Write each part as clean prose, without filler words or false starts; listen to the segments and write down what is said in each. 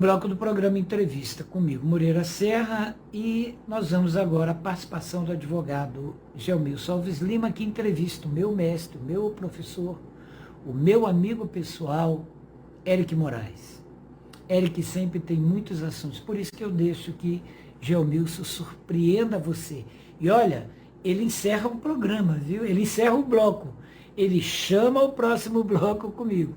Bloco do programa Entrevista comigo, Moreira Serra, e nós vamos agora à participação do advogado Gelmilson Alves Lima, que entrevista o meu mestre, o meu professor, o meu amigo pessoal, Eric Moraes. Eric sempre tem muitos assuntos, por isso que eu deixo que Gelmilson surpreenda você. E olha, ele encerra o programa, viu? Ele encerra o bloco. Ele chama o próximo bloco comigo.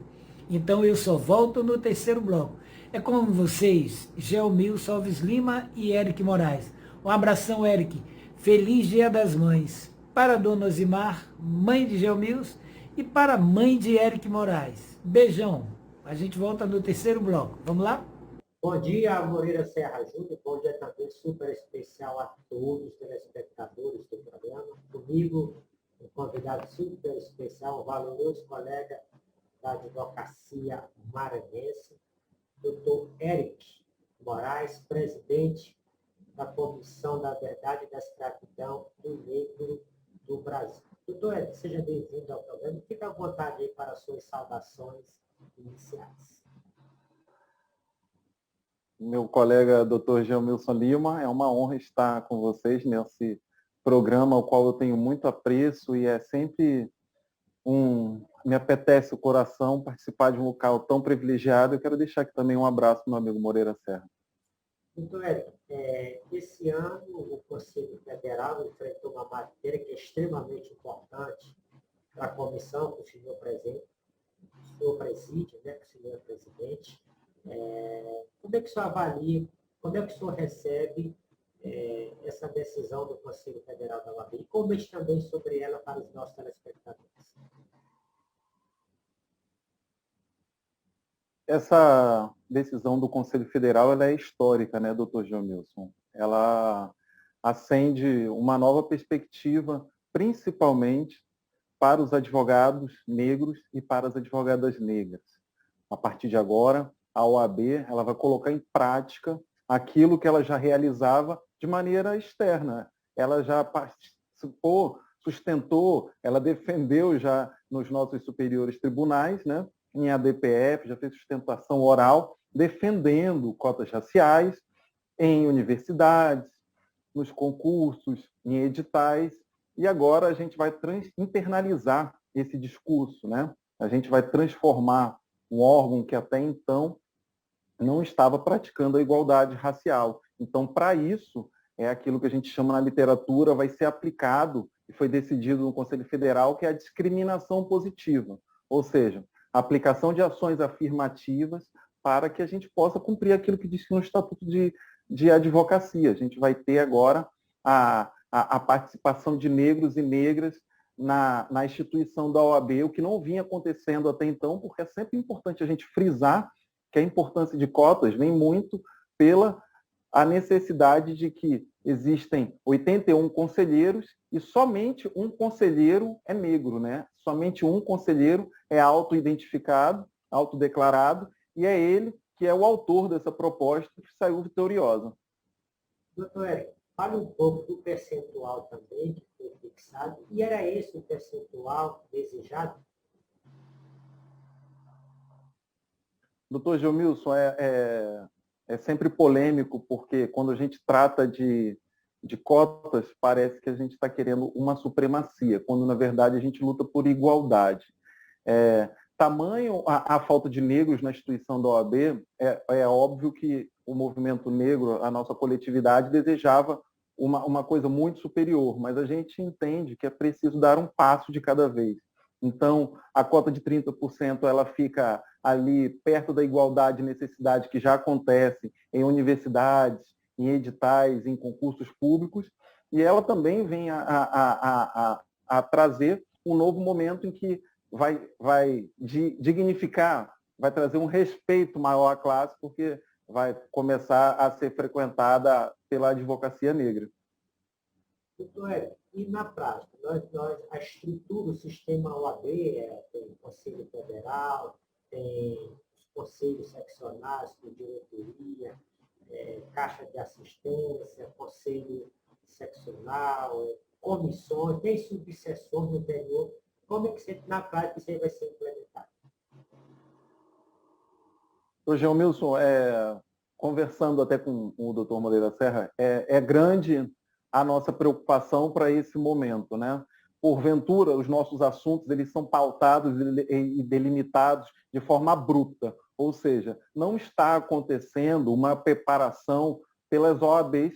Então eu só volto no terceiro bloco. É com vocês, Gelmilson Alves Lima e Eric Moraes. Um abração, Eric. Feliz Dia das Mães. Para a dona Osimar, mãe de Gelmilson, e para a mãe de Eric Moraes. Beijão. A gente volta no terceiro bloco. Vamos lá? Bom dia, Moreira Serra Júnior. Bom dia também super especial a todos os telespectadores do programa. Comigo, um convidado super especial, um valoroso colega da advocacia maranhense, doutor Eric Moraes, presidente da Comissão da Verdade e da Escravidão do Negro do Brasil. Doutor Eric, seja bem-vindo ao programa. Fique à vontade aí para suas saudações iniciais. Meu colega Dr. Gelmilson Lima, é uma honra estar com vocês nesse programa, ao qual eu tenho muito apreço e é sempre me apetece o coração participar de um local tão privilegiado. Eu quero deixar aqui também um abraço para meu amigo Moreira Serra. Doutor Eric, esse ano o Conselho Federal enfrentou uma matéria que é extremamente importante para a comissão que o senhor preside, né, que o senhor é presidente. Como é que o senhor avalia, como é que o senhor recebe essa decisão do Conselho Federal da OAB e comente também sobre ela para os nossos telespectadores? Essa decisão do Conselho Federal ela é histórica, né, doutor Gelmilson? Ela acende uma nova perspectiva, principalmente para os advogados negros e para as advogadas negras. A partir de agora, a OAB ela vai colocar em prática aquilo que ela já realizava de maneira externa. Ela já participou, sustentou, ela defendeu já nos nossos superiores tribunais, né, em ADPF, já fez sustentação oral, defendendo cotas raciais em universidades, nos concursos, em editais, e agora a gente vai internalizar esse discurso, né? A gente vai transformar um órgão que até então não estava praticando a igualdade racial. Então, para isso, é aquilo que a gente chama na literatura, vai ser aplicado, e foi decidido no Conselho Federal, que é a discriminação positiva, ou seja, a aplicação de ações afirmativas para que a gente possa cumprir aquilo que diz no Estatuto de Advocacia. A gente vai ter agora a participação de negros e negras na instituição da OAB, o que não vinha acontecendo até então, porque é sempre importante a gente frisar que a importância de cotas vem muito pela a necessidade de que existem 81 conselheiros e somente um conselheiro é negro, né? Somente um conselheiro é auto-identificado, autodeclarado, e é ele que é o autor dessa proposta que saiu vitoriosa. Doutor Eric, fale um pouco do percentual também que foi fixado, e era esse o percentual desejado? Doutor Gelmilson, é sempre polêmico, porque quando a gente trata de cotas, parece que a gente está querendo uma supremacia, quando na verdade a gente luta por igualdade. Tamanho a falta de negros na instituição da OAB, é óbvio que o movimento negro, a nossa coletividade, desejava uma coisa muito superior, mas a gente entende que é preciso dar um passo de cada vez. Então, a cota de 30% ela fica ali perto da igualdade e necessidade que já acontece em universidades, em editais, em concursos públicos, e ela também vem a trazer um novo momento em que vai dignificar, vai trazer um respeito maior à classe, porque vai começar a ser frequentada pela advocacia negra. Doutor, e na prática, a estrutura, o sistema OAB, tem o Conselho Federal, tem os conselhos seccionais com diretoria, caixa de assistência, conselho seccional, comissões, tem subseções no interior. Como é que na prática isso aí vai ser implementado? Ô, Gelmilson, conversando até com o doutor Moreira Serra, é grande a nossa preocupação para esse momento, né? Porventura, os nossos assuntos eles são pautados e delimitados de forma abrupta, ou seja, não está acontecendo uma preparação pelas OABs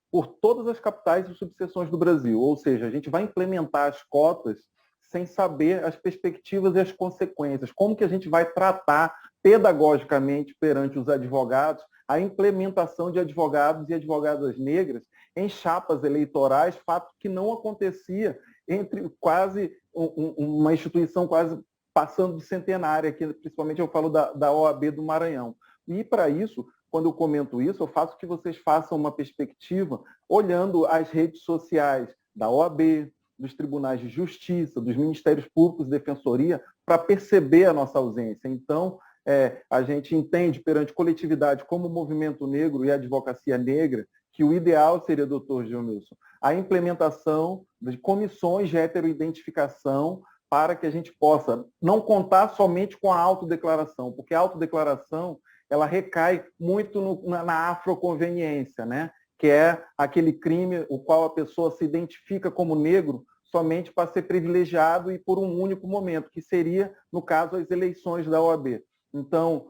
por todas as capitais e subseções do Brasil, ou seja, a gente vai implementar as cotas sem saber as perspectivas e as consequências, como que a gente vai tratar pedagogicamente perante os advogados a implementação de advogados e advogadas negras em chapas eleitorais, fato que não acontecia entre quase uma instituição quase passando de centenária, aqui, principalmente eu falo da OAB do Maranhão. E para isso, quando eu comento isso, eu faço que vocês façam uma perspectiva olhando as redes sociais da OAB, dos tribunais de justiça, dos ministérios públicos, defensoria, para perceber a nossa ausência. Então, a gente entende perante coletividade como o movimento negro e a advocacia negra que o ideal seria, doutor Gilmilson, a implementação de comissões de heteroidentificação para que a gente possa não contar somente com a autodeclaração, porque a autodeclaração ela recai muito na afroconveniência, né? Que é aquele crime o qual a pessoa se identifica como negro somente para ser privilegiado e por um único momento, que seria, no caso, as eleições da OAB. Então,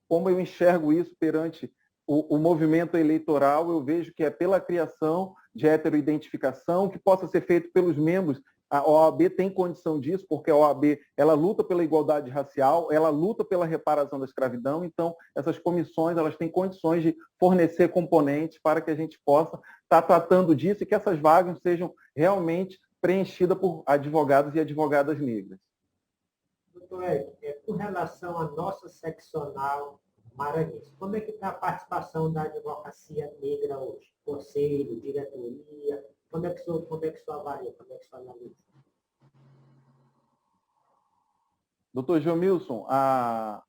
como eu enxergo isso perante o movimento eleitoral, eu vejo que é pela criação de heteroidentificação que possa ser feito pelos membros. A OAB tem condição disso, porque a OAB ela luta pela igualdade racial, ela luta pela reparação da escravidão, então essas comissões elas têm condições de fornecer componentes para que a gente possa estar tratando disso e que essas vagas sejam realmente preenchidas por advogados e advogadas negras. Doutor Eric, com relação à nossa seccional maranhense, como é que está a participação da advocacia negra hoje? Conselho, diretoria, como é que o senhor avalia, como é que o senhor analisa? Doutor Gilmilson,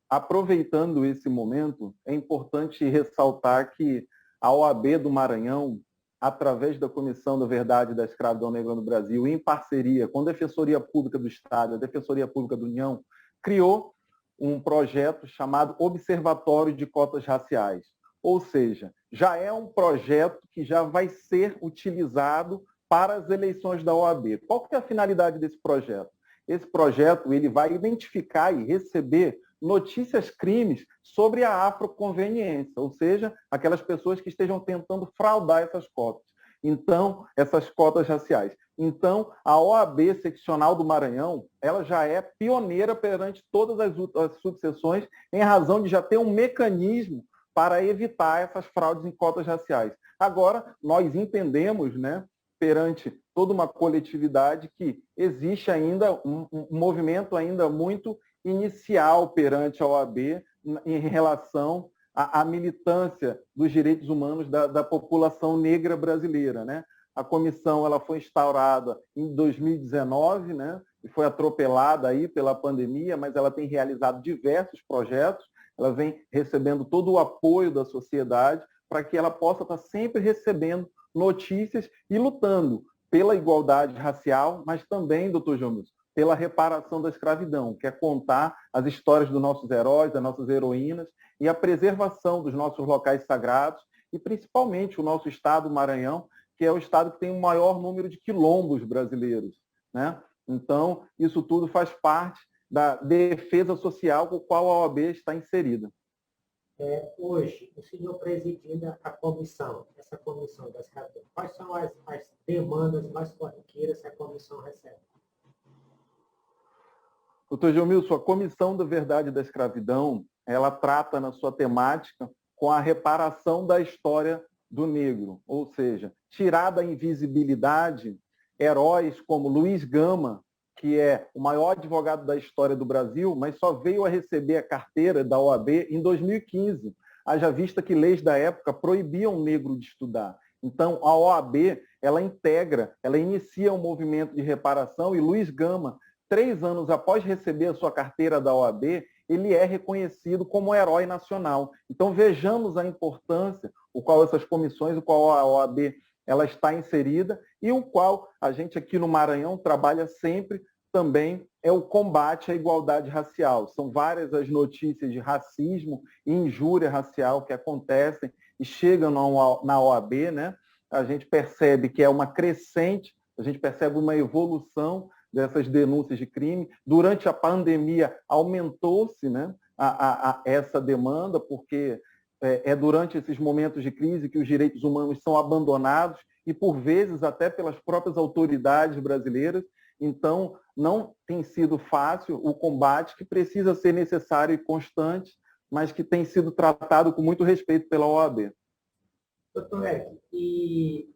aproveitando esse momento, é importante ressaltar que a OAB do Maranhão, através da Comissão da Verdade e da Escravidão Negra no Brasil, em parceria com a Defensoria Pública do Estado, a Defensoria Pública da União, criou um projeto chamado Observatório de Cotas Raciais. Ou seja, já é um projeto que já vai ser utilizado para as eleições da OAB. Qual que é a finalidade desse projeto? Esse projeto ele vai identificar e receber notícias crimes sobre a afroconveniência, ou seja, aquelas pessoas que estejam tentando fraudar essas cotas. Então, essas cotas raciais. Então, a OAB seccional do Maranhão, ela já é pioneira perante todas as subseções, em razão de já ter um mecanismo para evitar essas fraudes em cotas raciais. Agora, nós entendemos, né, perante toda uma coletividade que existe ainda um movimento ainda muito inicial perante a OAB em relação à militância dos direitos humanos da população negra brasileira, né? A comissão ela foi instaurada em 2019, né? E foi atropelada aí pela pandemia, mas ela tem realizado diversos projetos, ela vem recebendo todo o apoio da sociedade para que ela possa estar sempre recebendo notícias e lutando pela igualdade racial, mas também, doutor Gilmilson, pela reparação da escravidão, que é contar as histórias dos nossos heróis, das nossas heroínas e a preservação dos nossos locais sagrados e principalmente o nosso estado, o Maranhão, que é o estado que tem o maior número de quilombos brasileiros, né? Então, isso tudo faz parte da defesa social com a qual a OAB está inserida. Hoje, o senhor presidindo a comissão, essa comissão da escravidão, quais são as demandas mais corriqueiras que a comissão recebe? Doutor Gilmilson, a Comissão da Verdade e da Escravidão, ela trata na sua temática com a reparação da história do negro, ou seja, tirar da invisibilidade heróis como Luiz Gama, que é o maior advogado da história do Brasil, mas só veio a receber a carteira da OAB em 2015, haja vista que leis da época proibiam o negro de estudar. Então, a OAB, ela integra, ela inicia um movimento de reparação e Luiz Gama, 3 anos após receber a sua carteira da OAB, ele é reconhecido como herói nacional. Então, vejamos a importância, o qual essas comissões, o qual a OAB ela está inserida e o qual a gente aqui no Maranhão trabalha sempre também é o combate à igualdade racial. São várias as notícias de racismo e injúria racial que acontecem e chegam na OAB, né? A gente percebe que é uma crescente, a gente percebe uma evolução dessas denúncias de crime. Durante a pandemia, aumentou-se, né, essa demanda, porque é durante esses momentos de crise que os direitos humanos são abandonados e, por vezes, até pelas próprias autoridades brasileiras. Então, não tem sido fácil o combate, que precisa ser necessário e constante, mas que tem sido tratado com muito respeito pela OAB. Doutor Eric, e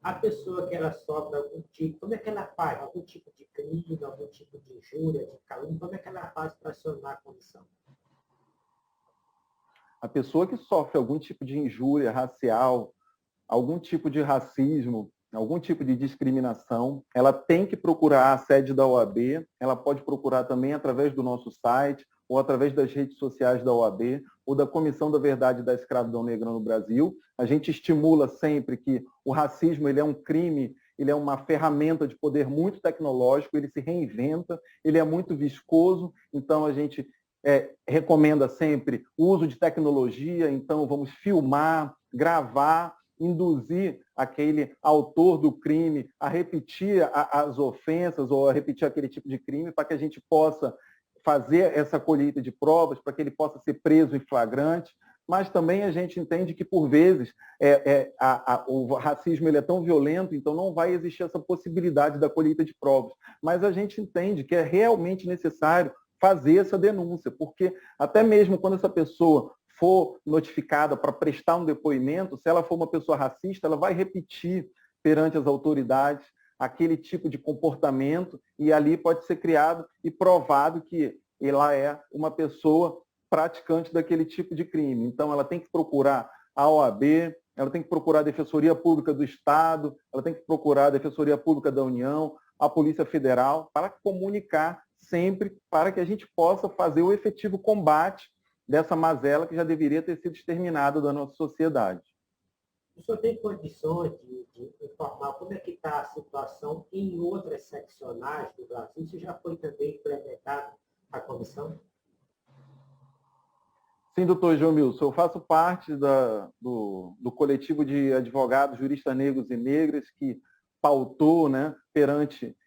a pessoa que ela sofre algum tipo, como é que ela faz? Algum tipo de crime, algum tipo de injúria, de calúnia, como é que ela faz para acionar a comissão? A pessoa que sofre algum tipo de injúria racial, algum tipo de racismo, algum tipo de discriminação, ela tem que procurar a sede da OAB, ela pode procurar também através do nosso site ou através das redes sociais da OAB ou da Comissão da Verdade da Escravidão Negra no Brasil. A gente estimula sempre que o racismo ele é um crime, ele é uma ferramenta de poder muito tecnológico, ele se reinventa, ele é muito viscoso, então a gente recomenda sempre o uso de tecnologia, então vamos filmar, gravar, induzir aquele autor do crime a repetir as ofensas ou a repetir aquele tipo de crime para que a gente possa fazer essa colheita de provas, para que ele possa ser preso em flagrante. Mas também a gente entende que, por vezes, o racismo ele é tão violento, então não vai existir essa possibilidade da colheita de provas. Mas a gente entende que é realmente necessário fazer essa denúncia, porque até mesmo quando essa pessoa for notificada para prestar um depoimento, se ela for uma pessoa racista, ela vai repetir perante as autoridades aquele tipo de comportamento e ali pode ser criado e provado que ela é uma pessoa praticante daquele tipo de crime. Então, ela tem que procurar a OAB, ela tem que procurar a Defensoria Pública do Estado, ela tem que procurar a Defensoria Pública da União, a Polícia Federal, para comunicar sempre para que a gente possa fazer o efetivo combate dessa mazela que já deveria ter sido exterminada da nossa sociedade. O senhor tem condições de informar como é que está a situação em outras seccionais do Brasil? Isso já foi também implementado na comissão? Sim, doutor João Milson, eu faço parte do coletivo de advogados, juristas negros e negras que pautou, né, perante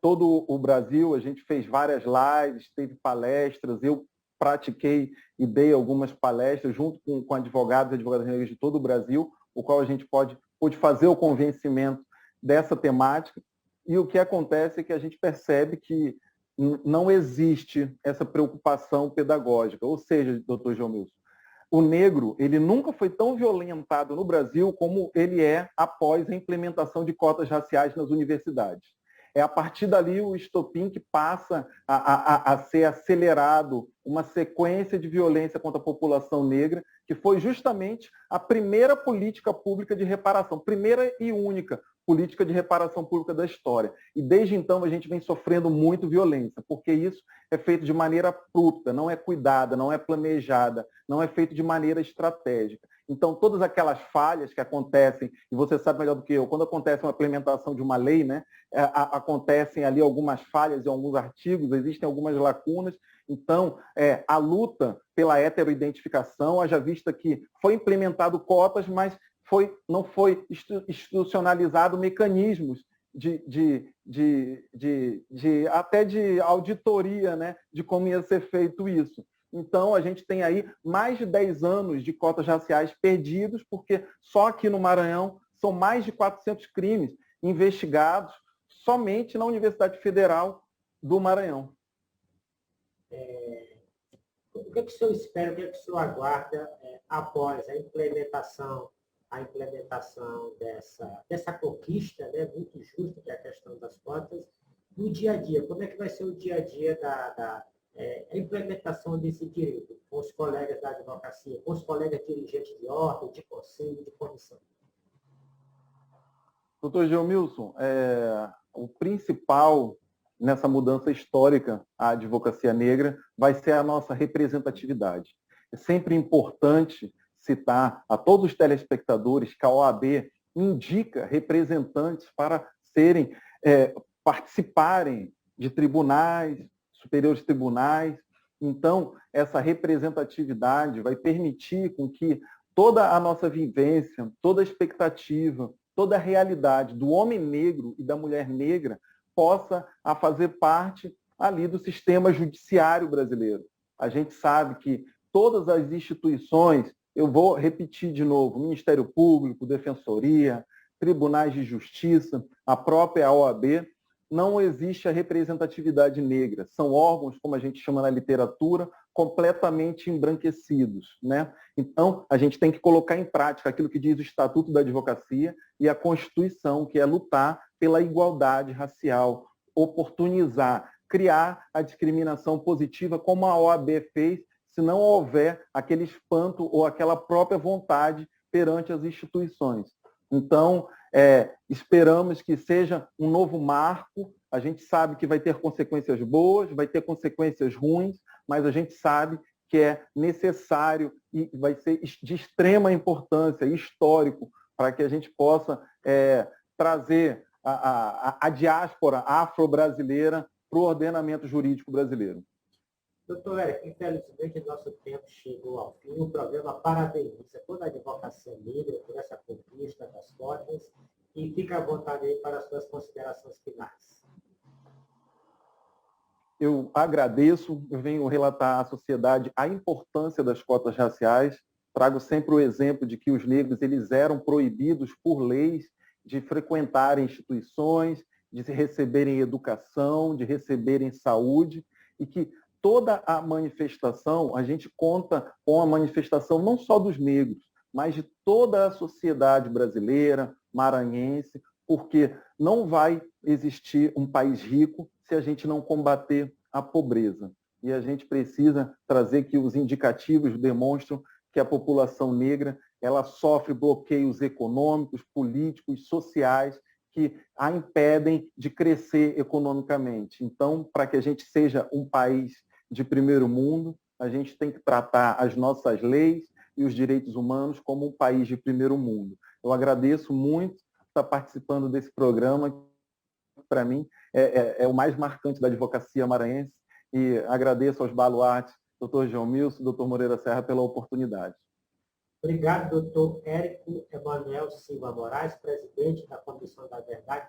todo o Brasil. A gente fez várias lives, teve palestras, eu pratiquei e dei algumas palestras junto com advogados e advogadas negras de todo o Brasil, o qual a gente pôde fazer o convencimento dessa temática. E o que acontece é que a gente percebe que não existe essa preocupação pedagógica. Ou seja, doutor João Milson, o negro ele nunca foi tão violentado no Brasil como ele é após a implementação de cotas raciais nas universidades. É a partir dali o estopim que passa a ser acelerado uma sequência de violência contra a população negra, que foi justamente a primeira política pública de reparação, primeira e única política de reparação pública da história. E desde então a gente vem sofrendo muito violência, porque isso é feito de maneira abrupta, não é cuidada, não é planejada, não é feito de maneira estratégica. Então, todas aquelas falhas que acontecem, e você sabe melhor do que eu, quando acontece uma implementação de uma lei, né, acontecem ali algumas falhas em alguns artigos, existem algumas lacunas. Então, a luta pela heteroidentificação, haja vista que foi implementado cotas, mas não foi institucionalizado mecanismos até de auditoria, né, de como ia ser feito isso. Então, a gente tem aí mais de 10 anos de cotas raciais perdidos, porque só aqui no Maranhão são mais de 400 crimes investigados somente na Universidade Federal do Maranhão. O que o senhor espera, o que o senhor aguarda após a implementação dessa conquista, né, muito justa, que é a questão das cotas, no dia a dia? Como é que vai ser o dia a dia da implementação desse direito com os colegas da advocacia, com os colegas dirigentes de ordem, de conselho, de comissão? Doutor Geomilson, o principal nessa mudança histórica à advocacia negra vai ser a nossa representatividade. É sempre importante citar a todos os telespectadores que a OAB indica representantes para participarem de tribunais, superiores tribunais. Então, essa representatividade vai permitir com que toda a nossa vivência, toda a expectativa, toda a realidade do homem negro e da mulher negra possa a fazer parte ali do sistema judiciário brasileiro. A gente sabe que todas as instituições, eu vou repetir de novo, Ministério Público, Defensoria, tribunais de justiça, a própria OAB, não existe a representatividade negra. São órgãos, como a gente chama na literatura, completamente embranquecidos, né? Então, a gente tem que colocar em prática aquilo que diz o Estatuto da Advocacia e a Constituição, que é lutar pela igualdade racial, oportunizar, criar a discriminação positiva, como a OAB fez, se não houver aquele espanto ou aquela própria vontade perante as instituições. Então, esperamos que seja um novo marco. A gente sabe que vai ter consequências boas, vai ter consequências ruins, mas a gente sabe que é necessário e vai ser de extrema importância, histórico, para que a gente possa trazer a diáspora afro-brasileira para o ordenamento jurídico brasileiro. Doutor Érico, infelizmente nosso tempo chegou ao fim. O programa parabeniza toda a advocacia negra por essa conquista das cotas e fica à vontade aí para as suas considerações finais. Eu agradeço, eu venho relatar à sociedade a importância das cotas raciais, trago sempre o exemplo de que os negros eles eram proibidos por leis de frequentarem instituições, de receberem educação, de receberem saúde, e que toda a manifestação, a gente conta com a manifestação não só dos negros, mas de toda a sociedade brasileira, maranhense, porque não vai existir um país rico se a gente não combater a pobreza. E a gente precisa trazer que os indicativos demonstram que a população negra ela sofre bloqueios econômicos, políticos, sociais, que a impedem de crescer economicamente. Então, para que a gente seja um país de primeiro mundo, a gente tem que tratar as nossas leis e os direitos humanos como um país de primeiro mundo. Eu agradeço muito estar participando desse programa, que para mim é o mais marcante da advocacia maranhense, e agradeço aos baluartes, doutor Gelmilson, doutor Moreira Serra, pela oportunidade. Obrigado, doutor Érico Emanuel Silva Moraes, presidente da Comissão da Verdade